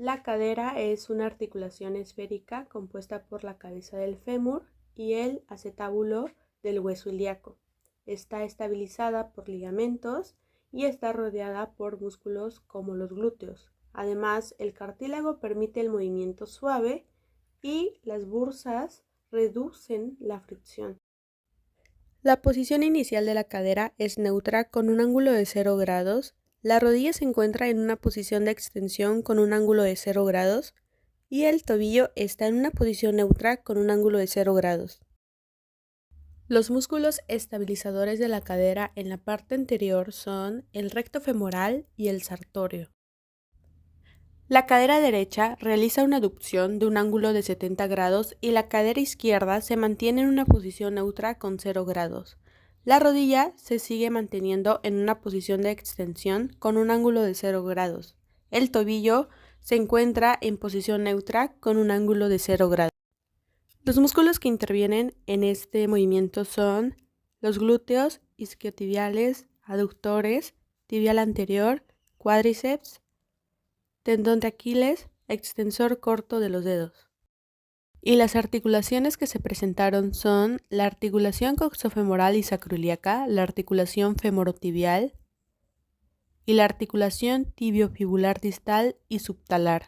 La cadera es una articulación esférica compuesta por la cabeza del fémur y el acetábulo del hueso ilíaco. Está estabilizada por ligamentos y está rodeada por músculos como los glúteos. Además, el cartílago permite el movimiento suave y las bursas reducen la fricción. La posición inicial de la cadera es neutra con un ángulo de 0 grados. La rodilla se encuentra en una posición de extensión con un ángulo de 0 grados y el tobillo está en una posición neutra con un ángulo de 0 grados. Los músculos estabilizadores de la cadera en la parte anterior son el recto femoral y el sartorio. La cadera derecha realiza una abducción de un ángulo de 70 grados y la cadera izquierda se mantiene en una posición neutra con 0 grados. La rodilla se sigue manteniendo en una posición de extensión con un ángulo de 0 grados. El tobillo se encuentra en posición neutra con un ángulo de 0 grados. Los músculos que intervienen en este movimiento son los glúteos, isquiotibiales, aductores, tibial anterior, cuádriceps, tendón de Aquiles, extensor corto de los dedos. Y las articulaciones que se presentaron son la articulación coxofemoral y sacroiliaca, la articulación femorotibial y la articulación tibiofibular distal y subtalar.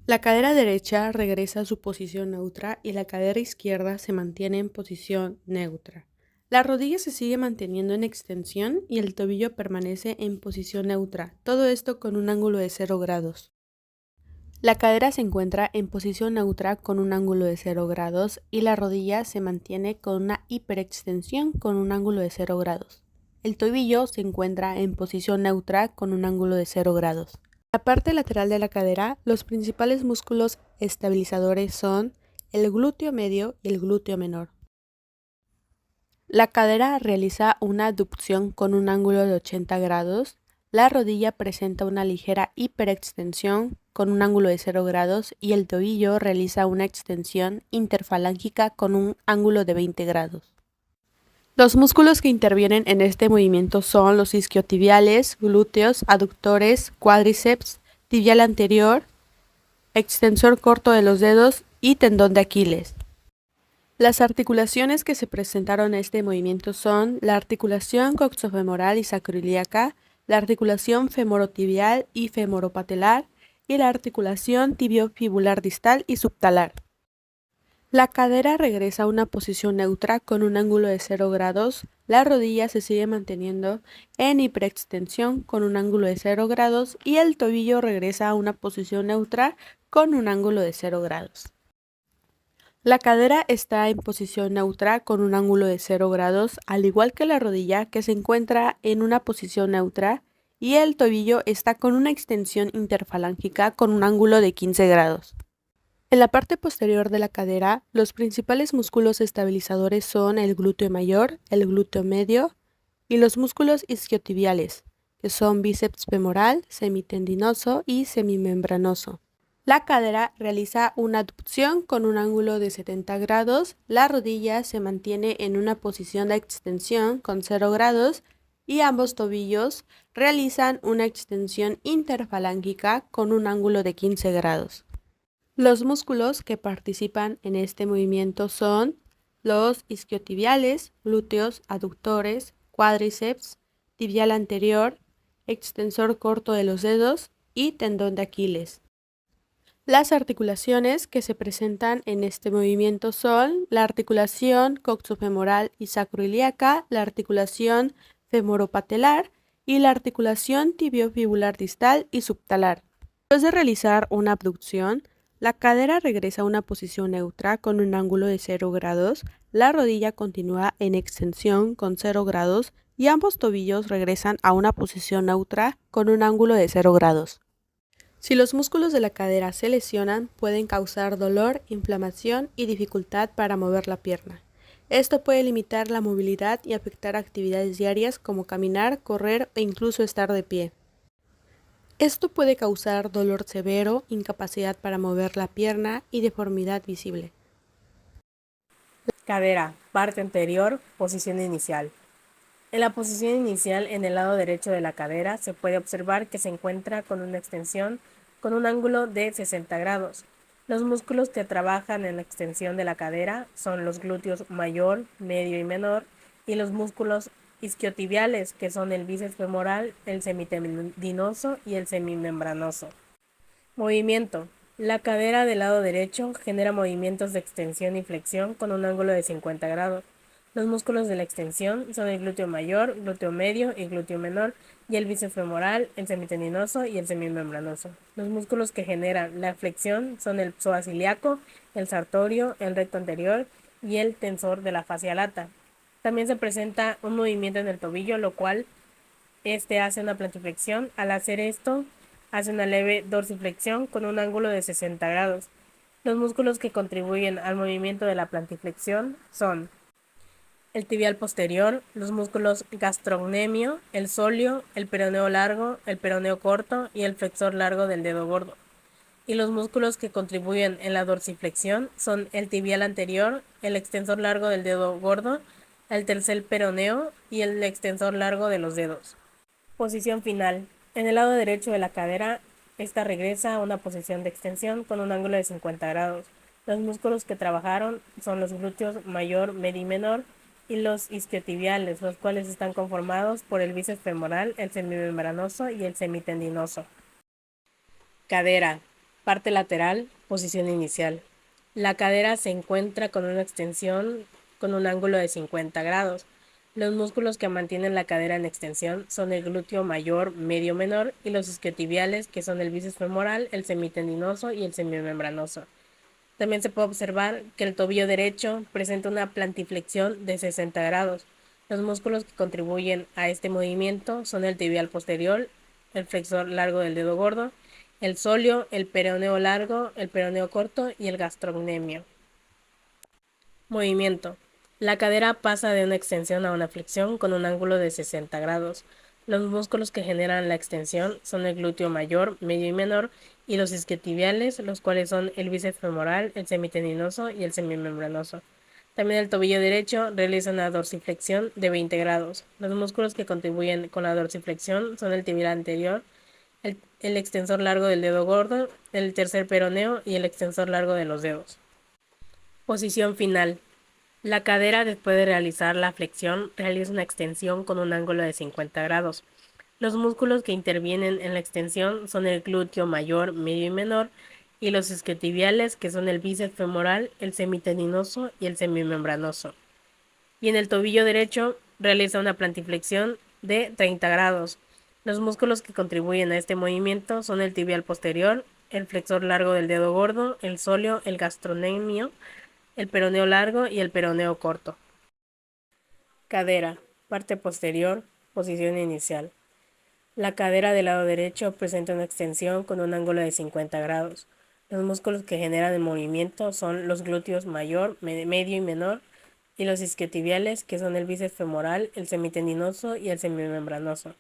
La cadera derecha regresa a su posición neutra y la cadera izquierda se mantiene en posición neutra. La rodilla se sigue manteniendo en extensión y el tobillo permanece en posición neutra, todo esto con un ángulo de 0 grados. La cadera se encuentra en posición neutra con un ángulo de 0 grados y la rodilla se mantiene con una hiperextensión con un ángulo de 0 grados. El tobillo se encuentra en posición neutra con un ángulo de 0 grados. En la parte lateral de la cadera, los principales músculos estabilizadores son el glúteo medio y el glúteo menor. La cadera realiza una abducción con un ángulo de 80 grados. La rodilla presenta una ligera hiperextensión con un ángulo de 0 grados y el tobillo realiza una extensión interfalángica con un ángulo de 20 grados. Los músculos que intervienen en este movimiento son los isquiotibiales, glúteos, aductores, cuádriceps, tibial anterior, extensor corto de los dedos y tendón de Aquiles. Las articulaciones que se presentaron en este movimiento son la articulación coxofemoral y sacroiliaca, la articulación femorotibial y femoropatelar y la articulación tibiofibular distal y subtalar. La cadera regresa a una posición neutra con un ángulo de 0 grados, la rodilla se sigue manteniendo en hiperextensión con un ángulo de 0 grados y el tobillo regresa a una posición neutra con un ángulo de 0 grados. La cadera está en posición neutra con un ángulo de 0 grados, al igual que la rodilla que se encuentra en una posición neutra y el tobillo está con una extensión interfalángica con un ángulo de 15 grados. En la parte posterior de la cadera, los principales músculos estabilizadores son el glúteo mayor, el glúteo medio y los músculos isquiotibiales, que son bíceps femoral, semitendinoso y semimembranoso. La cadera realiza una abducción con un ángulo de 70 grados, la rodilla se mantiene en una posición de extensión con 0 grados y ambos tobillos realizan una extensión interfalángica con un ángulo de 15 grados. Los músculos que participan en este movimiento son los isquiotibiales, glúteos, aductores, cuádriceps, tibial anterior, extensor corto de los dedos y tendón de Aquiles. Las articulaciones que se presentan en este movimiento son la articulación coxofemoral y sacroiliaca, la articulación femoropatelar y la articulación tibiofibular distal y subtalar. Después de realizar una abducción, la cadera regresa a una posición neutra con un ángulo de 0 grados, la rodilla continúa en extensión con 0 grados y ambos tobillos regresan a una posición neutra con un ángulo de 0 grados. Si los músculos de la cadera se lesionan, pueden causar dolor, inflamación y dificultad para mover la pierna. Esto puede limitar la movilidad y afectar actividades diarias como caminar, correr e incluso estar de pie. Esto puede causar dolor severo, incapacidad para mover la pierna y deformidad visible. Cadera, parte anterior, posición inicial. En la posición inicial, en el lado derecho de la cadera, se puede observar que se encuentra con una extensión con un ángulo de 60 grados. Los músculos que trabajan en la extensión de la cadera son los glúteos mayor, medio y menor, y los músculos isquiotibiales, que son el bíceps femoral, el semitendinoso y el semimembranoso. Movimiento. La cadera del lado derecho genera movimientos de extensión y flexión con un ángulo de 50 grados. Los músculos de la extensión son el glúteo mayor, glúteo medio y glúteo menor, y el bíceps femoral, el semitendinoso y el semimembranoso. Los músculos que generan la flexión son el psoas ilíaco, el sartorio, el recto anterior y el tensor de la fascia lata. También se presenta un movimiento en el tobillo, lo cual hace una plantiflexión. Al hacer esto, hace una leve dorsiflexión con un ángulo de 60 grados. Los músculos que contribuyen al movimiento de la plantiflexión son el tibial posterior, los músculos gastrocnemio, el sóleo, el peroneo largo, el peroneo corto y el flexor largo del dedo gordo. Y los músculos que contribuyen en la dorsiflexión son el tibial anterior, el extensor largo del dedo gordo, el tercer peroneo y el extensor largo de los dedos. Posición final. En el lado derecho de la cadera, esta regresa a una posición de extensión con un ángulo de 50 grados. Los músculos que trabajaron son los glúteos mayor, medio y menor y los isquiotibiales, los cuales están conformados por el bíceps femoral, el semimembranoso y el semitendinoso. Cadera. Parte lateral, posición inicial. La cadera se encuentra con una extensión con un ángulo de 50 grados. Los músculos que mantienen la cadera en extensión son el glúteo mayor, medio, menor y los isquiotibiales, que son el bíceps femoral, el semitendinoso y el semimembranoso. También se puede observar que el tobillo derecho presenta una plantiflexión de 60 grados. Los músculos que contribuyen a este movimiento son el tibial posterior, el flexor largo del dedo gordo, el sóleo, el peroneo largo, el peroneo corto y el gastrocnemio. Movimiento. La cadera pasa de una extensión a una flexión con un ángulo de 60 grados. Los músculos que generan la extensión son el glúteo mayor, medio y menor y los isquiotibiales, los cuales son el bíceps femoral, el semitendinoso y el semimembranoso. También el tobillo derecho realiza una dorsiflexión de 20 grados. Los músculos que contribuyen con la dorsiflexión son el tibial anterior, el extensor largo del dedo gordo, el tercer peroneo y el extensor largo de los dedos. Posición final. La cadera, después de realizar la flexión, realiza una extensión con un ángulo de 50 grados. Los músculos que intervienen en la extensión son el glúteo mayor, medio y menor, y los isquiotibiales, que son el bíceps femoral, el semitendinoso y el semimembranoso. Y en el tobillo derecho realiza una plantiflexión de 30 grados. Los músculos que contribuyen a este movimiento son el tibial posterior, el flexor largo del dedo gordo, el sóleo, el gastrocnemio, el peroneo largo y el peroneo corto. Cadera. Parte posterior. Posición inicial. La cadera del lado derecho presenta una extensión con un ángulo de 50 grados. Los músculos que generan el movimiento son los glúteos mayor, medio y menor y los isquiotibiales, que son el bíceps femoral, el semitendinoso y el semimembranoso.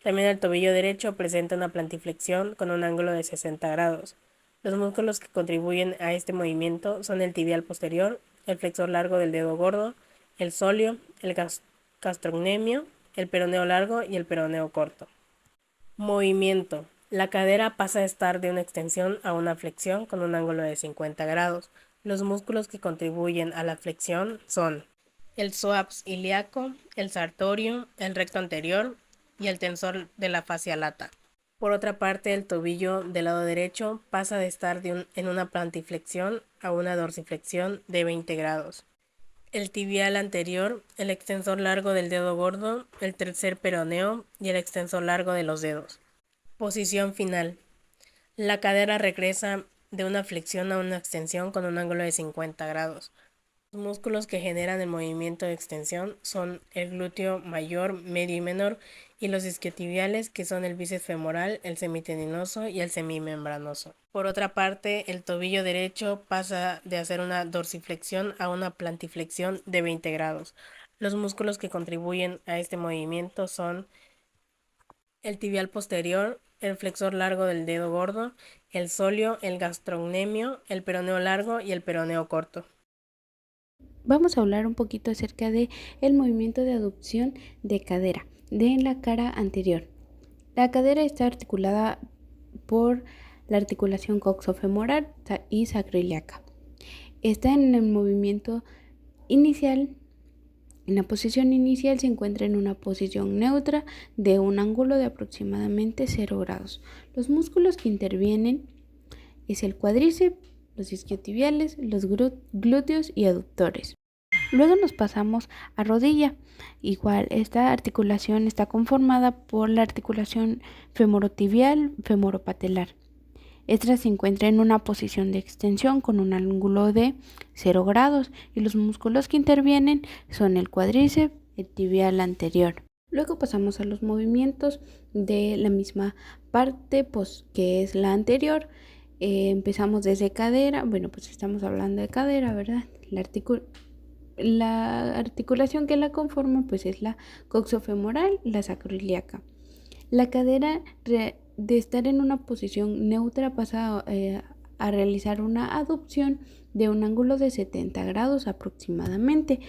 También el tobillo derecho presenta una plantiflexión con un ángulo de 60 grados. Los músculos que contribuyen a este movimiento son el tibial posterior, el flexor largo del dedo gordo, el sóleo, el gastrocnemio, el peroneo largo y el peroneo corto. Movimiento. La cadera pasa a estar de una extensión a una flexión con un ángulo de 50 grados. Los músculos que contribuyen a la flexión son el psoas ilíaco, el sartorio, el recto anterior y el tensor de la fascia lata. Por otra parte, el tobillo del lado derecho pasa de estar en una plantiflexión a una dorsiflexión de 20 grados. El tibial anterior, el extensor largo del dedo gordo, el tercer peroneo y el extensor largo de los dedos. Posición final. La cadera regresa de una flexión a una extensión con un ángulo de 50 grados. Los músculos que generan el movimiento de extensión son el glúteo mayor, medio y menor y los isquiotibiales, que son el bíceps femoral, el semitendinoso y el semimembranoso. Por otra parte, el tobillo derecho pasa de hacer una dorsiflexión a una plantiflexión de 20 grados. Los músculos que contribuyen a este movimiento son el tibial posterior, el flexor largo del dedo gordo, el sóleo, el gastrocnemio, el peroneo largo y el peroneo corto. Vamos a hablar un poquito acerca de el movimiento de aducción de cadera de la cara anterior. La cadera está articulada por la articulación coxofemoral y sacroiliaca. Está en el movimiento inicial. En la posición inicial se encuentra en una posición neutra de un ángulo de aproximadamente 0 grados. Los músculos que intervienen es el cuádriceps, los isquiotibiales, los glúteos y aductores. Luego nos pasamos a rodilla. Igual, esta articulación está conformada por la articulación femorotibial, femoropatelar. Esta se encuentra en una posición de extensión con un ángulo de 0 grados y los músculos que intervienen son el cuádriceps, el tibial anterior. Luego pasamos a los movimientos de la misma parte, que es la anterior. Empezamos desde cadera. Pues estamos hablando de cadera, ¿verdad? La articulación que la conforma es la coxofemoral, la sacroiliaca. La cadera de estar en una posición neutra pasa a realizar una aducción de un ángulo de 70 grados aproximadamente.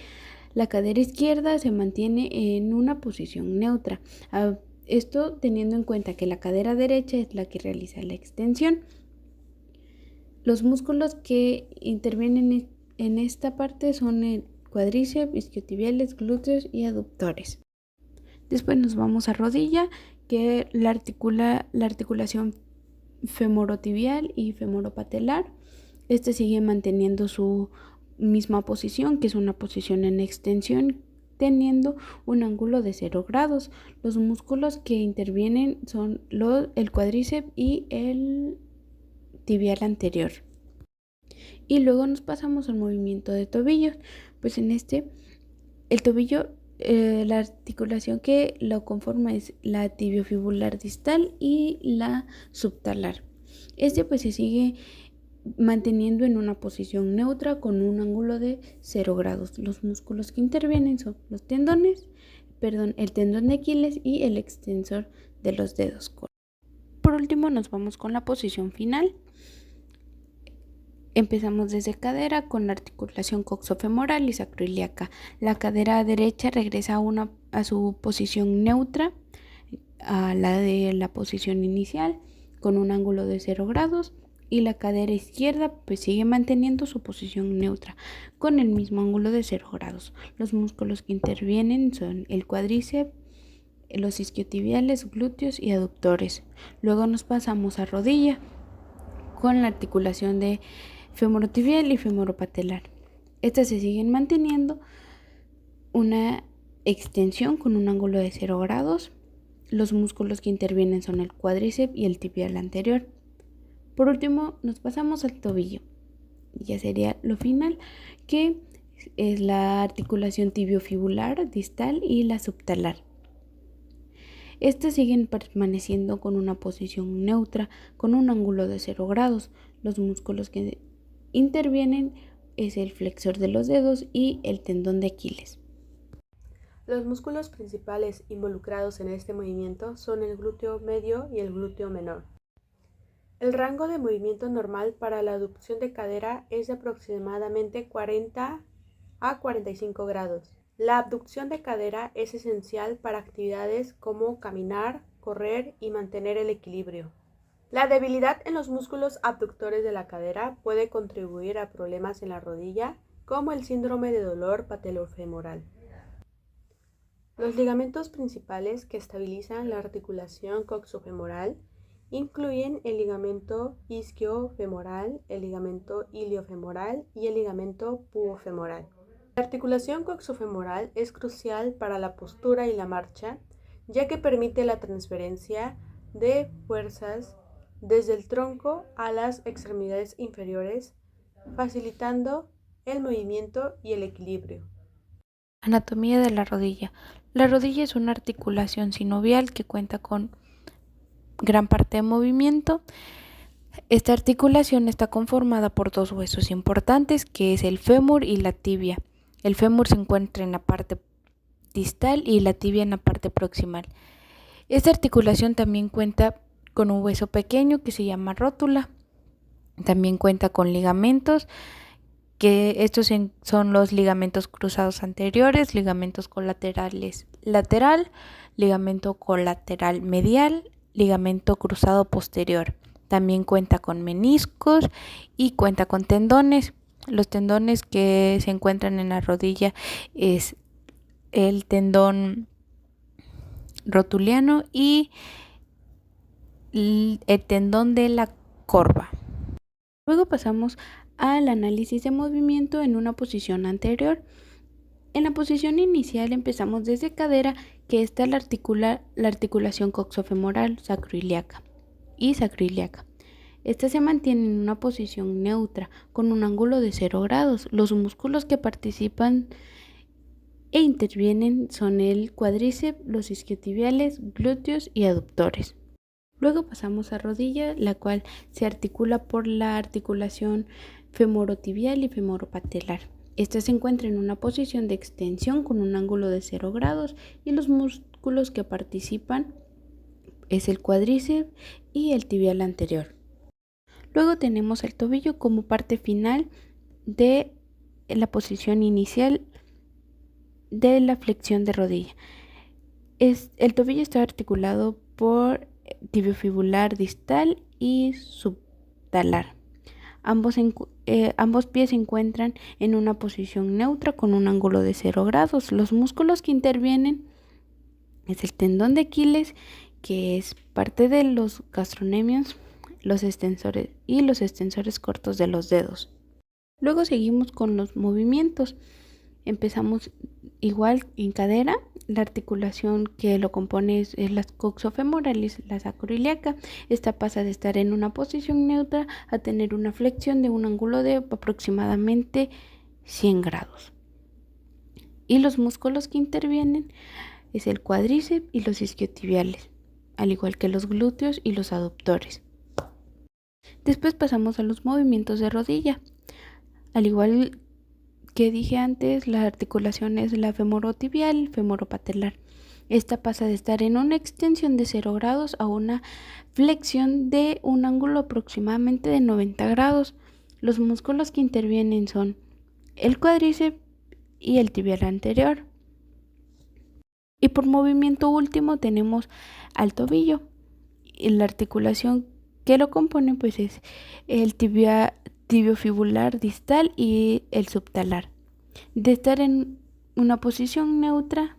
La cadera izquierda se mantiene en una posición neutra. Esto teniendo en cuenta que la cadera derecha es la que realiza la extensión. Los músculos que intervienen en esta parte son el cuádriceps, isquiotibiales, glúteos y aductores. Después nos vamos a rodilla, que la articulación femorotibial y femoropatelar. Sigue manteniendo su misma posición, que es una posición en extensión, teniendo un ángulo de 0 grados. Los músculos que intervienen son el cuádriceps y el tibial anterior. Y luego nos pasamos al movimiento de tobillos. El tobillo, la articulación que lo conforma es la tibiofibular distal y la subtalar. Se sigue manteniendo en una posición neutra con un ángulo de 0 grados. Los músculos que intervienen son el tendón de Aquiles y el extensor de los dedos. Por último, nos vamos con la posición final. Empezamos desde cadera con la articulación coxofemoral y sacroiliaca. La cadera derecha regresa a su posición neutra, a la de la posición inicial, con un ángulo de 0 grados. Y la cadera izquierda sigue manteniendo su posición neutra, con el mismo ángulo de 0 grados. Los músculos que intervienen son el cuádriceps, los isquiotibiales, glúteos y aductores. Luego nos pasamos a rodilla, con la articulación de femorotibial y femoropatelar. Estas se siguen manteniendo una extensión con un ángulo de 0 grados. Los músculos que intervienen son el cuádriceps y el tibial anterior. Por último, nos pasamos al tobillo. Ya sería lo final, que es la articulación tibiofibular distal y la subtalar. Estas siguen permaneciendo con una posición neutra, con un ángulo de 0 grados. Los músculos que intervienen es el flexor de los dedos y el tendón de Aquiles. Los músculos principales involucrados en este movimiento son el glúteo medio y el glúteo menor. El rango de movimiento normal para la aducción de cadera es de aproximadamente 40 a 45 grados. La abducción de cadera es esencial para actividades como caminar, correr y mantener el equilibrio. La debilidad en los músculos abductores de la cadera puede contribuir a problemas en la rodilla, como el síndrome de dolor patelofemoral. Los ligamentos principales que estabilizan la articulación coxofemoral incluyen el ligamento isquiofemoral, el ligamento iliofemoral y el ligamento pubofemoral. La articulación coxofemoral es crucial para la postura y la marcha, ya que permite la transferencia de fuerzas desde el tronco a las extremidades inferiores, facilitando el movimiento y el equilibrio. Anatomía de la rodilla. La rodilla es una articulación sinovial que cuenta con gran parte de movimiento. Esta articulación está conformada por dos huesos importantes, que es el fémur y la tibia. El fémur se encuentra en la parte distal y la tibia en la parte proximal. Esta articulación también cuenta con un hueso pequeño que se llama rótula. También cuenta con ligamentos que estos son los ligamentos cruzados anteriores, ligamentos colaterales lateral, ligamento colateral medial, ligamento cruzado posterior. También cuenta con meniscos y cuenta con tendones. Los tendones que se encuentran en la rodilla es el tendón rotuliano y el tendón de la corva. Luego pasamos al análisis de movimiento en una posición anterior. En la posición inicial empezamos desde cadera, que está la articulación coxofemoral, sacroiliaca y sacroiliaca. Esta se mantiene en una posición neutra con un ángulo de 0 grados. Los músculos que participan e intervienen son el cuádriceps, los isquiotibiales, glúteos y aductores. Luego pasamos a rodilla, la cual se articula por la articulación femorotibial y femoropatelar. Esta se encuentra en una posición de extensión con un ángulo de 0 grados y los músculos que participan es el cuádriceps y el tibial anterior. Luego tenemos el tobillo como parte final de la posición inicial de la flexión de rodilla. El tobillo está articulado por tibiofibular distal y subtalar. Ambos pies se encuentran en una posición neutra con un ángulo de 0 grados. Los músculos que intervienen es el tendón de Aquiles, que es parte de los gastrocnemios, los extensores cortos de los dedos. Luego seguimos con los movimientos. Empezamos igual en cadera. La articulación que lo compone es la coxofemoral y la sacroiliaca. Esta pasa de estar en una posición neutra a tener una flexión de un ángulo de aproximadamente 100 grados. Y los músculos que intervienen es el cuádriceps y los isquiotibiales, al igual que los glúteos y los aductores. Después pasamos a los movimientos de rodilla. Al igual que dije antes, la articulación es la femorotibial, femoropatelar. Esta pasa de estar en una extensión de 0 grados a una flexión de un ángulo aproximadamente de 90 grados. Los músculos que intervienen son el cuádriceps y el tibial anterior. Y por movimiento último tenemos al tobillo. Y la articulación que lo compone pues es el tibiofibular distal y el subtalar. De estar en una posición neutra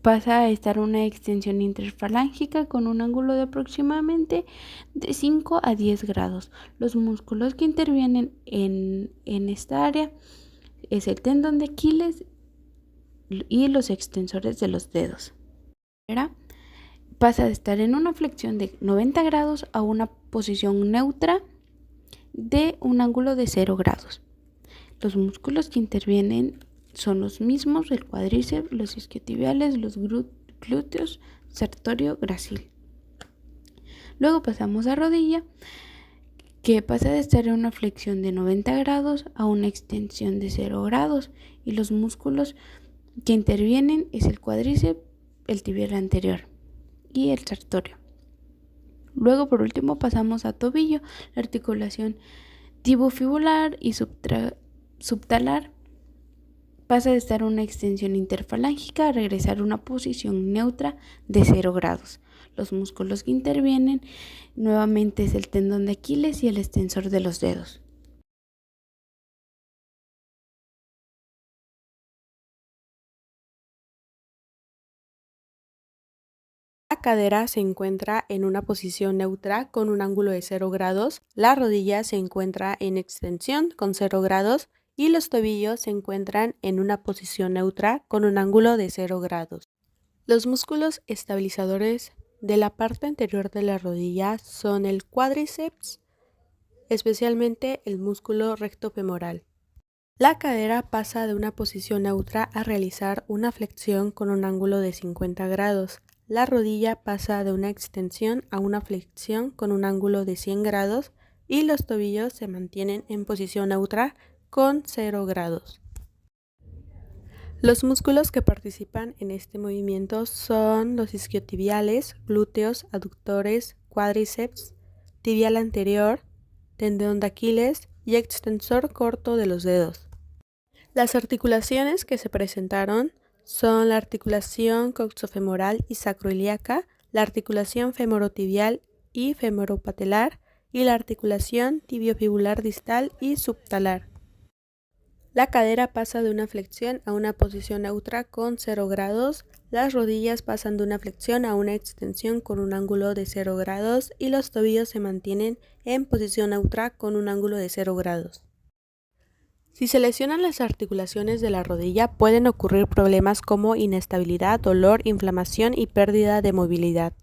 pasa a estar una extensión interfalángica con un ángulo de aproximadamente de 5 a 10 grados. Los músculos que intervienen en esta área es el tendón de Aquiles y los extensores de los dedos. Pasa de estar en una flexión de 90 grados a una posición neutra de un ángulo de 0 grados. Los músculos que intervienen son los mismos, el cuádriceps, los isquiotibiales, los glúteos, sartorio, gracil. Luego pasamos a rodilla, que pasa de estar en una flexión de 90 grados a una extensión de 0 grados. Y los músculos que intervienen es el cuádriceps, el tibial anterior y el sartorio. Luego por último pasamos a tobillo, la articulación tibiofibular y subtalar pasa de estar en una extensión interfalángica a regresar a una posición neutra de 0 grados. Los músculos que intervienen nuevamente es el tendón de Aquiles y el extensor de los dedos. La cadera se encuentra en una posición neutra con un ángulo de 0 grados, la rodilla se encuentra en extensión con 0 grados y los tobillos se encuentran en una posición neutra con un ángulo de 0 grados. Los músculos estabilizadores de la parte anterior de la rodilla son el cuádriceps, especialmente el músculo rectofemoral. La cadera pasa de una posición neutra a realizar una flexión con un ángulo de 50 grados. La rodilla pasa de una extensión a una flexión con un ángulo de 100 grados y los tobillos se mantienen en posición neutra con 0 grados. Los músculos que participan en este movimiento son los isquiotibiales, glúteos, aductores, cuádriceps, tibial anterior, tendón de Aquiles y extensor corto de los dedos. Las articulaciones que se presentaron son la articulación coxofemoral y sacroiliaca, la articulación femorotibial y femoropatelar y la articulación tibiofibular distal y subtalar. La cadera pasa de una flexión a una posición neutra con 0 grados, las rodillas pasan de una flexión a una extensión con un ángulo de 0 grados y los tobillos se mantienen en posición neutra con un ángulo de 0 grados. Si se lesionan las articulaciones de la rodilla, pueden ocurrir problemas como inestabilidad, dolor, inflamación y pérdida de movilidad.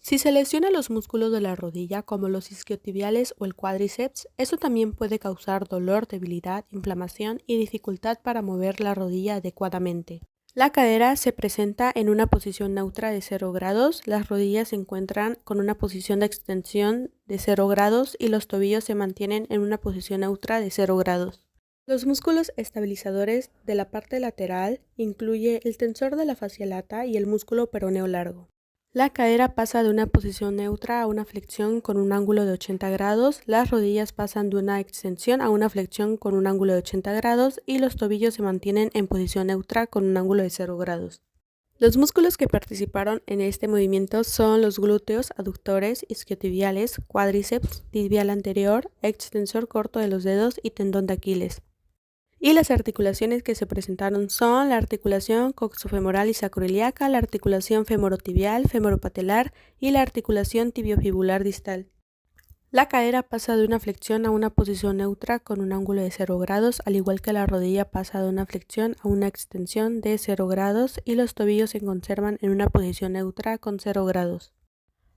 Si se lesiona los músculos de la rodilla, como los isquiotibiales o el cuádriceps, eso también puede causar dolor, debilidad, inflamación y dificultad para mover la rodilla adecuadamente. La cadera se presenta en una posición neutra de 0 grados, las rodillas se encuentran con una posición de extensión de 0 grados y los tobillos se mantienen en una posición neutra de 0 grados. Los músculos estabilizadores de la parte lateral incluye el tensor de la fascia lata y el músculo peroneo largo. La cadera pasa de una posición neutra a una flexión con un ángulo de 80 grados, las rodillas pasan de una extensión a una flexión con un ángulo de 80 grados y los tobillos se mantienen en posición neutra con un ángulo de 0 grados. Los músculos que participaron en este movimiento son los glúteos, aductores, isquiotibiales, cuádriceps, tibial anterior, extensor corto de los dedos y tendón de Aquiles. Y las articulaciones que se presentaron son la articulación coxofemoral y sacroiliaca, la articulación femorotibial, femoropatelar y la articulación tibiofibular distal. La cadera pasa de una flexión a una posición neutra con un ángulo de 0 grados, al igual que la rodilla pasa de una flexión a una extensión de 0 grados y los tobillos se conservan en una posición neutra con 0 grados.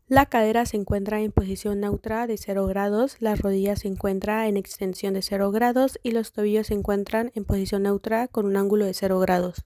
La cadera se encuentra en posición neutra de 0 grados, la rodilla se encuentra en extensión de 0 grados y los tobillos se encuentran en posición neutra con un ángulo de 0 grados.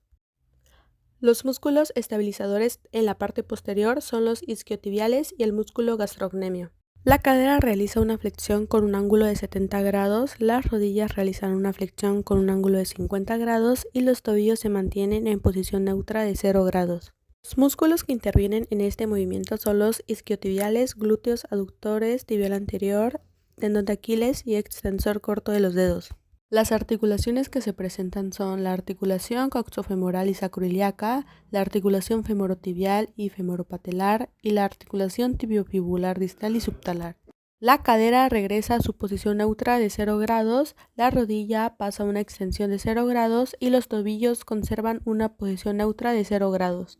Los músculos estabilizadores en la parte posterior son los isquiotibiales y el músculo gastrocnemio. La cadera realiza una flexión con un ángulo de 70 grados, las rodillas realizan una flexión con un ángulo de 50 grados y los tobillos se mantienen en posición neutra de 0 grados. Los músculos que intervienen en este movimiento son los isquiotibiales, glúteos, aductores, tibial anterior, tendón de Aquiles y extensor corto de los dedos. Las articulaciones que se presentan son la articulación coxofemoral y sacroiliaca, la articulación femorotibial y femoropatelar y la articulación tibiofibular distal y subtalar. La cadera regresa a su posición neutra de 0 grados, la rodilla pasa a una extensión de 0 grados y los tobillos conservan una posición neutra de 0 grados.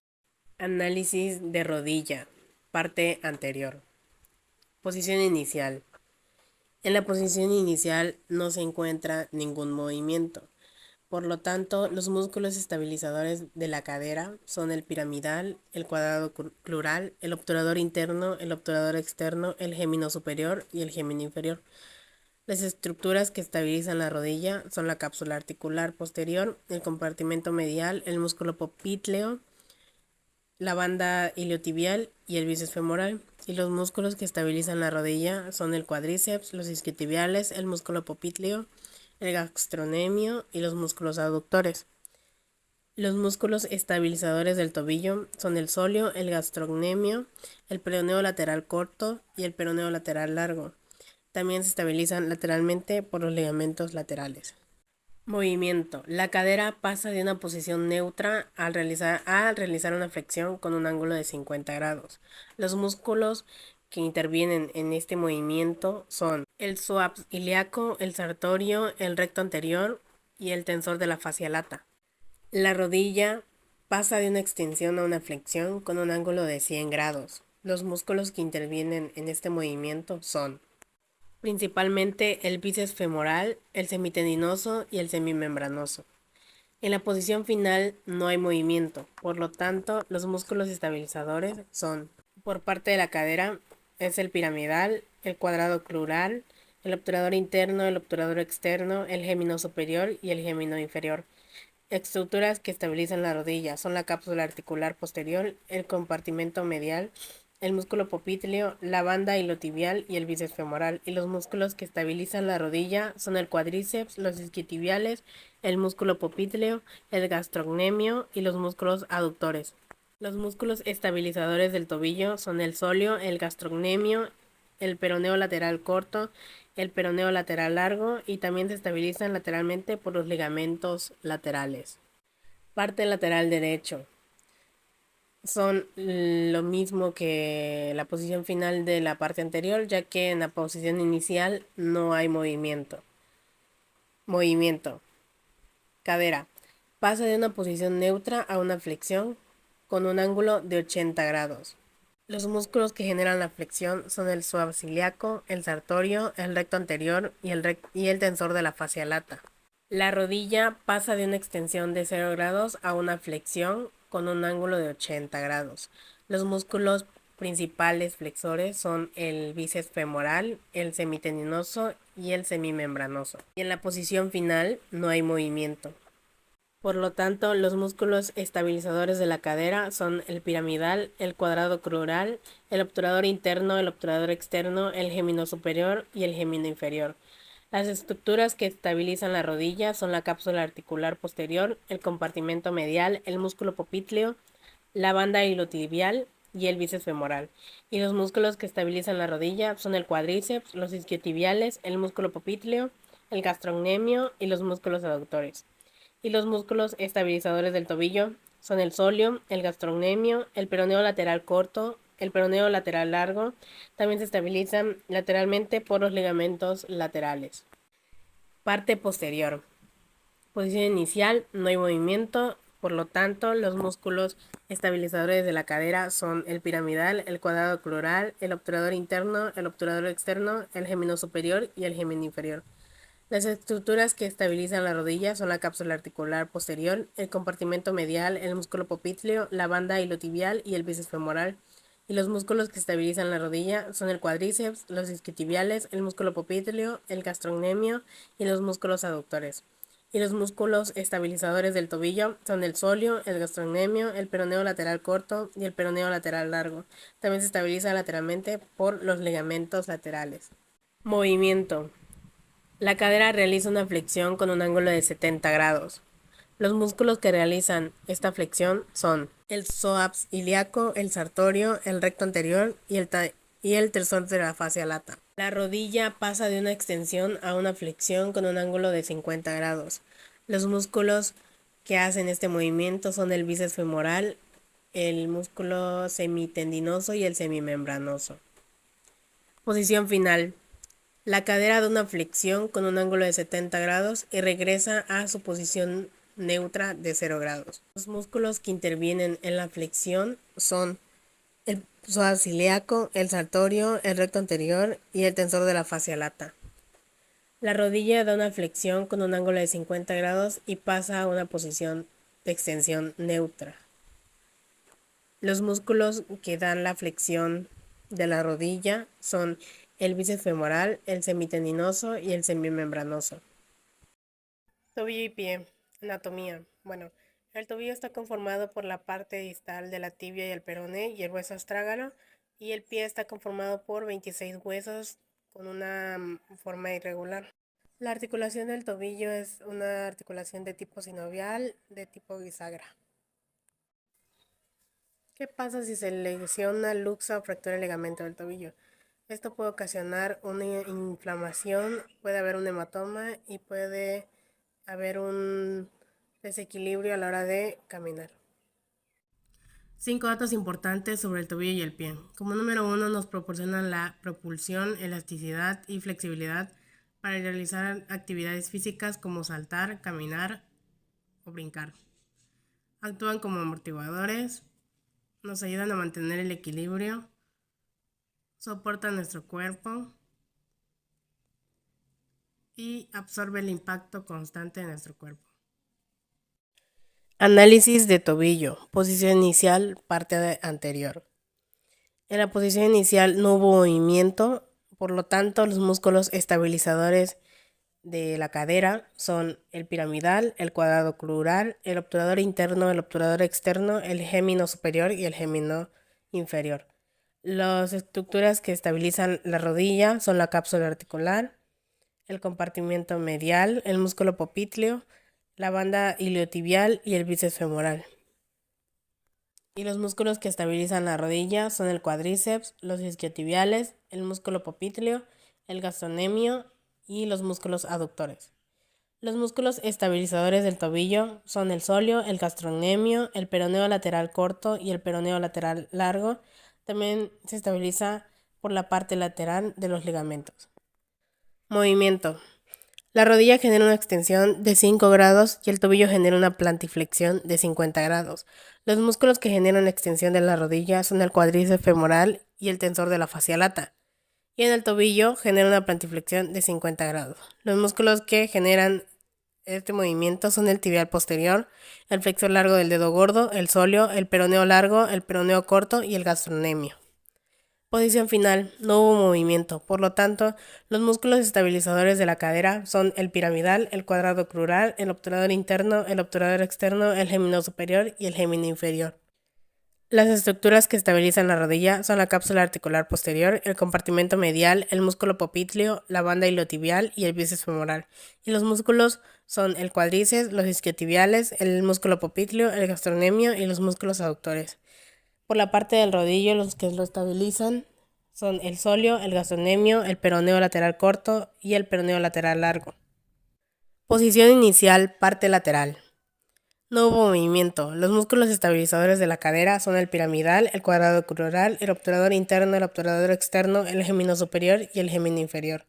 Análisis de rodilla, parte anterior. Posición inicial. En la posición inicial no se encuentra ningún movimiento. Por lo tanto, los músculos estabilizadores de la cadera son el piramidal, el cuadrado crural, el obturador interno, el obturador externo, el gémino superior y el gémino inferior. Las estructuras que estabilizan la rodilla son la cápsula articular posterior, el compartimento medial, el músculo popliteo, la banda iliotibial y el bíceps femoral. Y los músculos que estabilizan la rodilla son el cuádriceps, los isquiotibiales, el músculo popliteo, el gastrocnemio y los músculos aductores. Los músculos estabilizadores del tobillo son el sóleo, el gastrocnemio, el peroneo lateral corto y el peroneo lateral largo. También se estabilizan lateralmente por los ligamentos laterales. Movimiento. La cadera pasa de una posición neutra al realizar una flexión con un ángulo de 50 grados. Los músculos que intervienen en este movimiento son el psoas ilíaco, el sartorio, el recto anterior y el tensor de la fascia lata. La rodilla pasa de una extensión a una flexión con un ángulo de 100 grados. Los músculos que intervienen en este movimiento son principalmente el bíceps femoral, el semitendinoso y el semimembranoso. En la posición final no hay movimiento, por lo tanto, los músculos estabilizadores son, por parte de la cadera, es el piramidal, el cuadrado crural, el obturador interno, el obturador externo, el gémino superior y el gémino inferior. Estructuras que estabilizan la rodilla son la cápsula articular posterior, el compartimento medial, el músculo popliteo, la banda iliotibial y el bíceps femoral. Y los músculos que estabilizan la rodilla son el cuádriceps, los isquiotibiales, el músculo popliteo, el gastrocnemio y los músculos aductores. Los músculos estabilizadores del tobillo son el sóleo, el gastrocnemio, el peroneo lateral corto, el peroneo lateral largo y también se estabilizan lateralmente por los ligamentos laterales. Parte lateral derecho. Son lo mismo que la posición final de la parte anterior, ya que en la posición inicial no hay movimiento. Movimiento. Cadera. Pasa de una posición neutra a una flexión con un ángulo de 80 grados. Los músculos que generan la flexión son el psoas ilíaco, el sartorio, el recto anterior y el tensor de la fascia lata. La rodilla pasa de una extensión de 0 grados a una flexión con un ángulo de 80 grados. Los músculos principales flexores son el bíceps femoral, el semitendinoso y el semimembranoso. Y en la posición final no hay movimiento. Por lo tanto, los músculos estabilizadores de la cadera son el piramidal, el cuadrado crural, el obturador interno, el obturador externo, el gemino superior y el gemino inferior. Las estructuras que estabilizan la rodilla son la cápsula articular posterior, el compartimento medial, el músculo popliteo, la banda iliotibial y el bíceps femoral. Y los músculos que estabilizan la rodilla son el cuádriceps, los isquiotibiales, el músculo popliteo, el gastrocnemio y los músculos aductores. Y los músculos estabilizadores del tobillo son el sóleo, el gastrocnemio, el peroneo lateral corto, el peroneo lateral largo. También se estabilizan lateralmente por los ligamentos laterales. Parte posterior. Posición inicial, no hay movimiento, por lo tanto, los músculos estabilizadores de la cadera son el piramidal, el cuadrado crural, el obturador interno, el obturador externo, el gemino superior y el gemino inferior. Las estructuras que estabilizan la rodilla son la cápsula articular posterior, el compartimento medial, el músculo popliteo, la banda iliotibial y el bíceps femoral. Y los músculos que estabilizan la rodilla son el cuádriceps, los isquiotibiales, el músculo popliteo, el gastrocnemio y los músculos aductores. Y los músculos estabilizadores del tobillo son el sóleo, el gastrocnemio, el peroneo lateral corto y el peroneo lateral largo. También se estabiliza lateralmente por los ligamentos laterales. Movimiento. La cadera realiza una flexión con un ángulo de 70 grados. Los músculos que realizan esta flexión son el psoas ilíaco, el sartorio, el recto anterior y el tensor de la fascia lata. La rodilla pasa de una extensión a una flexión con un ángulo de 50 grados. Los músculos que hacen este movimiento son el bíceps femoral, el músculo semitendinoso y el semimembranoso. Posición final. La cadera da una flexión con un ángulo de 70 grados y regresa a su posición neutra de 0 grados. Los músculos que intervienen en la flexión son el psoas ilíaco, el sartorio, el recto anterior y el tensor de la fascia lata. La rodilla da una flexión con un ángulo de 50 grados y pasa a una posición de extensión neutra. Los músculos que dan la flexión de la rodilla son el bíceps femoral, el semitendinoso y el semimembranoso. Tobillo y pie. Anatomía. Bueno, el tobillo está conformado por la parte distal de la tibia y el peroné y el hueso astrágalo, y el pie está conformado por 26 huesos con una forma irregular. La articulación del tobillo es una articulación de tipo sinovial, de tipo bisagra. ¿Qué pasa si se lesiona, luxa o fractura el ligamento del tobillo? Esto puede ocasionar una inflamación, puede haber un hematoma y puede haber un desequilibrio a la hora de caminar. 5 datos importantes sobre el tobillo y el pie. Como número 1, nos proporcionan la propulsión, elasticidad y flexibilidad para realizar actividades físicas como saltar, caminar o brincar. Actúan como amortiguadores, nos ayudan a mantener el equilibrio, soportan nuestro cuerpo y absorbe el impacto constante de nuestro cuerpo. Análisis de tobillo. Posición inicial, parte anterior. En la posición inicial no hubo movimiento, por lo tanto los músculos estabilizadores de la cadera son el piramidal, el cuadrado crural, el obturador interno, el obturador externo, el gemino superior y el gemino inferior. Las estructuras que estabilizan la rodilla son la cápsula articular, el compartimento medial, el músculo popliteo, la banda iliotibial y el bíceps femoral. Y los músculos que estabilizan la rodilla son el cuádriceps, los isquiotibiales, el músculo popliteo, el gastrocnemio y los músculos aductores. Los músculos estabilizadores del tobillo son el sóleo, el gastrocnemio, el peroneo lateral corto y el peroneo lateral largo. También se estabiliza por la parte lateral de los ligamentos. Movimiento. La rodilla genera una extensión de 5 grados y el tobillo genera una plantiflexión de 50 grados. Los músculos que generan la extensión de la rodilla son el cuádriceps femoral y el tensor de la fascia lata. Y en el tobillo genera una plantiflexión de 50 grados. Los músculos que generan este movimiento son el tibial posterior, el flexor largo del dedo gordo, el sóleo, el peroneo largo, el peroneo corto y el gastrocnemio. Posición final, no hubo movimiento, por lo tanto, los músculos estabilizadores de la cadera son el piramidal, el cuadrado crural, el obturador interno, el obturador externo, el gemino superior y el gemino inferior. Las estructuras que estabilizan la rodilla son la cápsula articular posterior, el compartimento medial, el músculo popliteo, la banda iliotibial y el bíceps femoral. Y los músculos son el cuádriceps, los isquiotibiales, el músculo popliteo, el gastrocnemio y los músculos aductores. Por la parte del rodillo, los que lo estabilizan son el sóleo, el gastrocnemio, el peroneo lateral corto y el peroneo lateral largo. Posición inicial, parte lateral. No hubo movimiento. Los músculos estabilizadores de la cadera son el piramidal, el cuadrado crural, el obturador interno, el obturador externo, el gemino superior y el gemino inferior.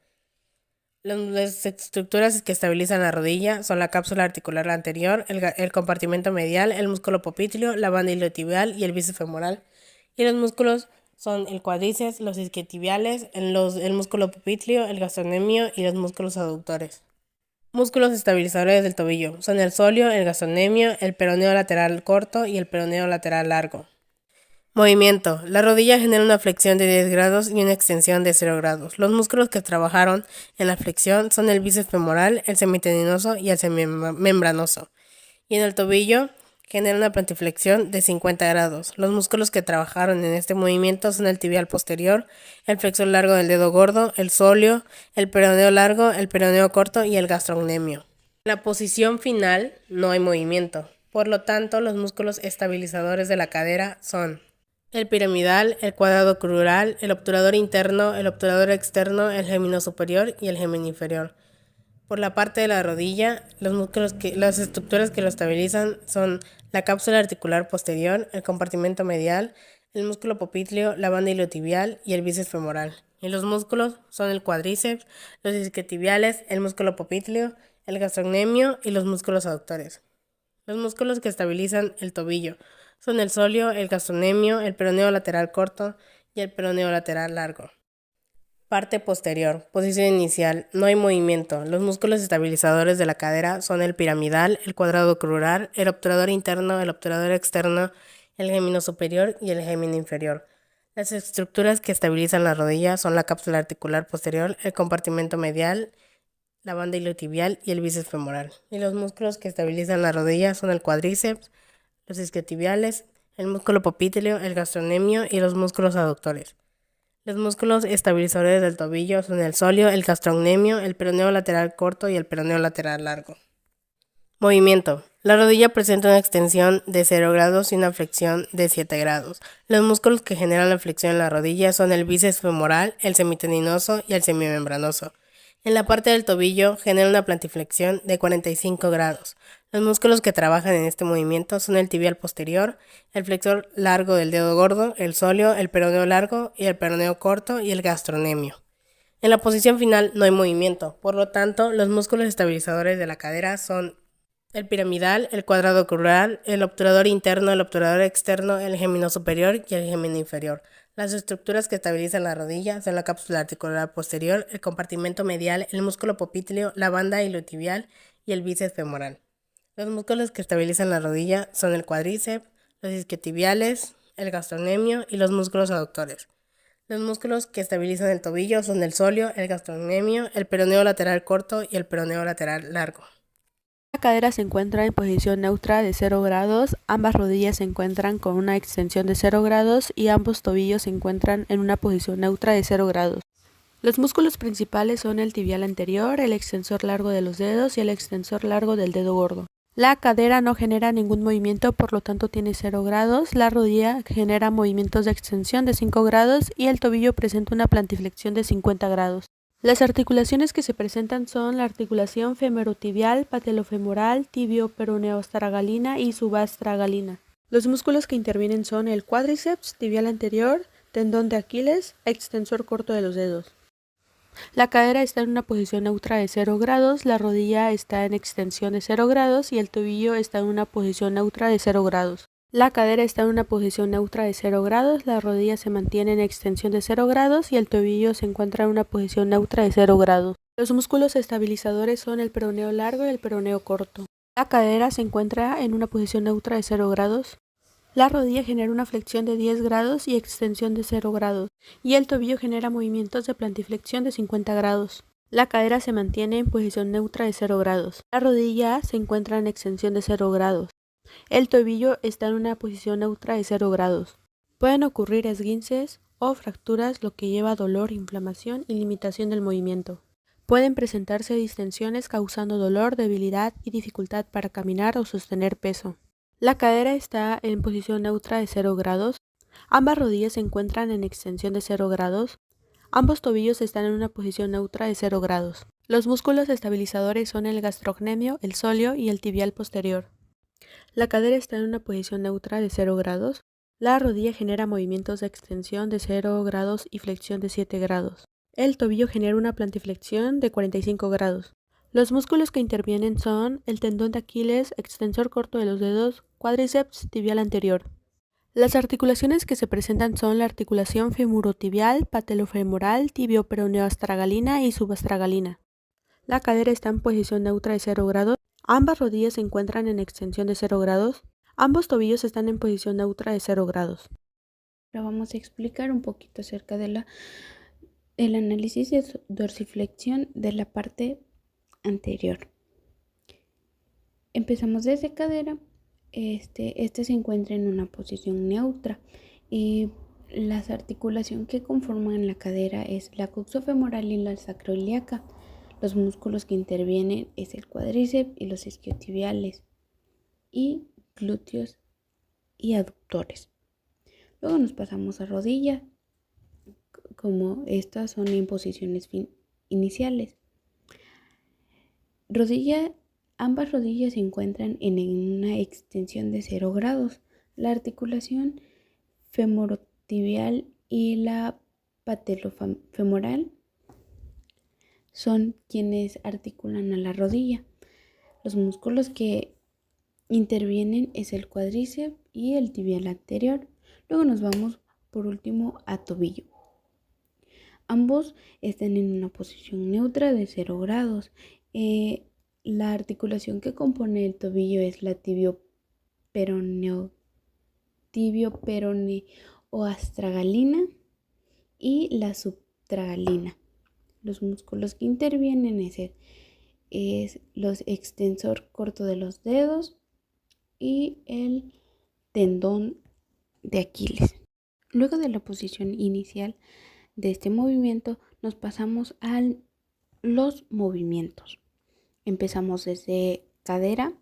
Las estructuras que estabilizan la rodilla son la cápsula articular anterior, el compartimento medial, el músculo popliteo, la banda iliotibial y el bíceps femoral. Y los músculos son el cuádriceps, los isquiotibiales, el músculo popliteo, el gastrocnemio y los músculos aductores. Músculos estabilizadores del tobillo son el sóleo, el gastrocnemio, el peroneo lateral corto y el peroneo lateral largo. Movimiento. La rodilla genera una flexión de 10 grados y una extensión de 0 grados. Los músculos que trabajaron en la flexión son el bíceps femoral, el semitendinoso y el semimembranoso. Y en el tobillo genera una plantiflexión de 50 grados. Los músculos que trabajaron en este movimiento son el tibial posterior, el flexor largo del dedo gordo, el sóleo, el peroneo largo, el peroneo corto y el gastrocnemio. En la posición final no hay movimiento. Por lo tanto, los músculos estabilizadores de la cadera son el piramidal, el cuadrado crural, el obturador interno, el obturador externo, el gemino superior y el gemino inferior. Por la parte de la rodilla, las estructuras que lo estabilizan son la cápsula articular posterior, el compartimento medial, el músculo popliteo, la banda iliotibial y el bíceps femoral. Y los músculos son el cuádriceps, los isquiotibiales, el músculo popliteo, el gastrocnemio y los músculos aductores. Los músculos que estabilizan el tobillo son el sóleo, el gastrocnemio, el peroneo lateral corto y el peroneo lateral largo. Parte posterior. Posición inicial. No hay movimiento. Los músculos estabilizadores de la cadera son el piramidal, el cuadrado crural, el obturador interno, el obturador externo, el gemino superior y el gemino inferior. Las estructuras que estabilizan la rodilla son la cápsula articular posterior, el compartimento medial, la banda iliotibial y el bíceps femoral. Y los músculos que estabilizan la rodilla son el cuádriceps, los isquiotibiales, el músculo popliteo, el gastrocnemio y los músculos aductores. Los músculos estabilizadores del tobillo son el sóleo, el gastrocnemio, el peroneo lateral corto y el peroneo lateral largo. Movimiento. La rodilla presenta una extensión de 0 grados y una flexión de 7 grados. Los músculos que generan la flexión en la rodilla son el bíceps femoral, el semitendinoso y el semimembranoso. En la parte del tobillo genera una plantiflexión de 45 grados. Los músculos que trabajan en este movimiento son el tibial posterior, el flexor largo del dedo gordo, el sóleo, el peroneo largo y el peroneo corto y el gastrocnemio. En la posición final no hay movimiento, por lo tanto, los músculos estabilizadores de la cadera son el piramidal, el cuadrado crural, el obturador interno, el obturador externo, el gemino superior y el gemino inferior. Las estructuras que estabilizan la rodilla son la cápsula articular posterior, el compartimento medial, el músculo popliteo, la banda iliotibial y el bíceps femoral. Los músculos que estabilizan la rodilla son el cuádriceps, los isquiotibiales, el gastrocnemio y los músculos aductores. Los músculos que estabilizan el tobillo son el sóleo, el gastrocnemio, el peroneo lateral corto y el peroneo lateral largo. La cadera se encuentra en posición neutra de 0 grados, ambas rodillas se encuentran con una extensión de 0 grados y ambos tobillos se encuentran en una posición neutra de 0 grados. Los músculos principales son el tibial anterior, el extensor largo de los dedos y el extensor largo del dedo gordo. La cadera no genera ningún movimiento, por lo tanto tiene 0 grados. La rodilla genera movimientos de extensión de 5 grados y el tobillo presenta una plantiflexión de 50 grados. Las articulaciones que se presentan son la articulación femorotibial, patelofemoral, tibio-peroneoastragalina y subastragalina. Los músculos que intervienen son el cuádriceps tibial anterior, tendón de Aquiles, extensor corto de los dedos. La cadera está en una posición neutra de 0 grados, la rodilla está en extensión de 0 grados y el tobillo está en una posición neutra de 0 grados. La cadera está en una posición neutra de 0 grados, la rodilla se mantiene en extensión de 0 grados y el tobillo se encuentra en una posición neutra de 0 grados. Los músculos estabilizadores son el peroneo largo y el peroneo corto. La cadera se encuentra en una posición neutra de 0 grados. La rodilla genera una flexión de 10 grados y extensión de 0 grados, y el tobillo genera movimientos de plantiflexión de 50 grados. La cadera se mantiene en posición neutra de 0 grados. La rodilla se encuentra en extensión de 0 grados. El tobillo está en una posición neutra de 0 grados. Pueden ocurrir esguinces o fracturas, lo que lleva a dolor, inflamación y limitación del movimiento. Pueden presentarse distensiones causando dolor, debilidad y dificultad para caminar o sostener peso. La cadera está en posición neutra de 0 grados. Ambas rodillas se encuentran en extensión de 0 grados. Ambos tobillos están en una posición neutra de 0 grados. Los músculos estabilizadores son el gastrocnemio, el sóleo y el tibial posterior. La cadera está en una posición neutra de 0 grados. La rodilla genera movimientos de extensión de 0 grados y flexión de 7 grados. El tobillo genera una plantiflexión de 45 grados. Los músculos que intervienen son el tendón de Aquiles, extensor corto de los dedos, cuádriceps tibial anterior. Las articulaciones que se presentan son la articulación femurotibial, patelofemoral, tibio-peroneoastragalina y subastragalina. La cadera está en posición neutra de 0 grados. Ambas rodillas se encuentran en extensión de 0 grados. Ambos tobillos están en posición neutra de 0 grados. Ahora vamos a explicar un poquito acerca del análisis de dorsiflexión de la parte anterior. Empezamos desde cadera. Este se encuentra en una posición neutra y las articulaciones que conforman la cadera es la coxofemoral y la sacroiliaca. Los músculos que intervienen es el cuádriceps y los isquiotibiales y glúteos y aductores. Luego nos pasamos a rodilla, como estas son en posiciones iniciales. Ambas rodillas se encuentran en una extensión de 0 grados. La articulación femorotibial y la patelofemoral son quienes articulan a la rodilla. Los músculos que intervienen es el cuádriceps y el tibial anterior. Luego nos vamos por último a tobillo. Ambos están en una posición neutra de 0 grados. La articulación que compone el tobillo es la tibio-peroneoastragalina y la subtragalina. Los músculos que intervienen es los extensor corto de los dedos y el tendón de Aquiles. Luego de la posición inicial de este movimiento nos pasamos a los movimientos. Empezamos desde cadera.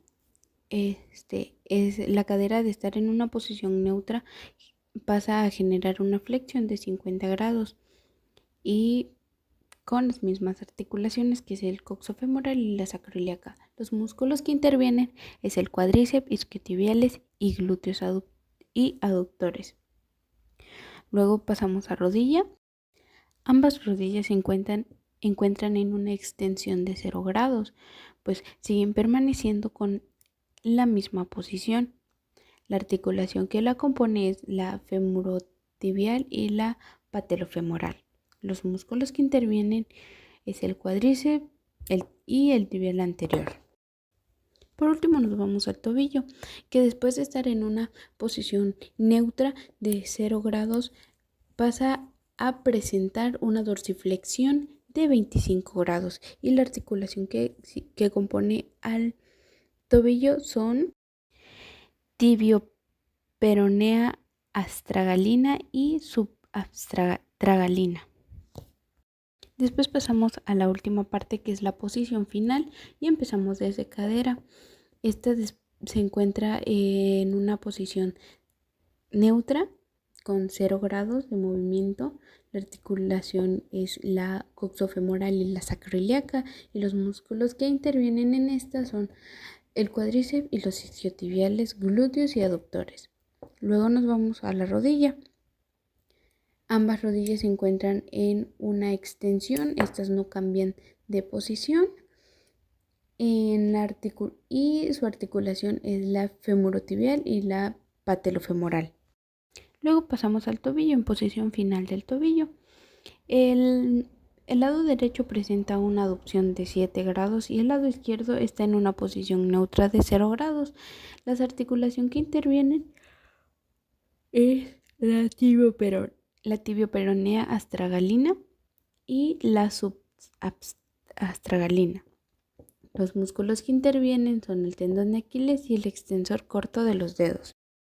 La cadera, de estar en una posición neutra, pasa a generar una flexión de 50 grados y con las mismas articulaciones que es el coxofemoral y la sacroiliaca. Los músculos que intervienen es el cuádriceps, isquiotibiales y glúteos y aductores. Luego pasamos a rodilla. Ambas rodillas se encuentran en una extensión de 0 grados, pues siguen permaneciendo con la misma posición. La articulación que la compone es la femurotibial y la patelofemoral. Los músculos que intervienen es el cuádriceps y el tibial anterior. Por último nos vamos al tobillo, que después de estar en una posición neutra de 0 grados pasa a presentar una dorsiflexión de 25 grados y la articulación que compone al tobillo son tibio-peronea astragalina y subastragalina. Después pasamos a la última parte, que es la posición final, y empezamos desde cadera. Esta se encuentra en una posición neutra con 0 grados de movimiento. La articulación es la coxofemoral y la sacroiliaca, y los músculos que intervienen en esta son el cuádriceps y los isquiotibiales, glúteos y aductores. Luego nos vamos a la rodilla. Ambas rodillas se encuentran en una extensión, estas no cambian de posición. Y su articulación es la femurotibial y la patelofemoral. Luego pasamos al tobillo, en posición final del tobillo. El lado derecho presenta una aducción de 7 grados y el lado izquierdo está en una posición neutra de 0 grados. Las articulaciones que intervienen es la tibioperonea astragalina y la subastragalina. Los músculos que intervienen son el tendón de Aquiles y el extensor corto de los dedos.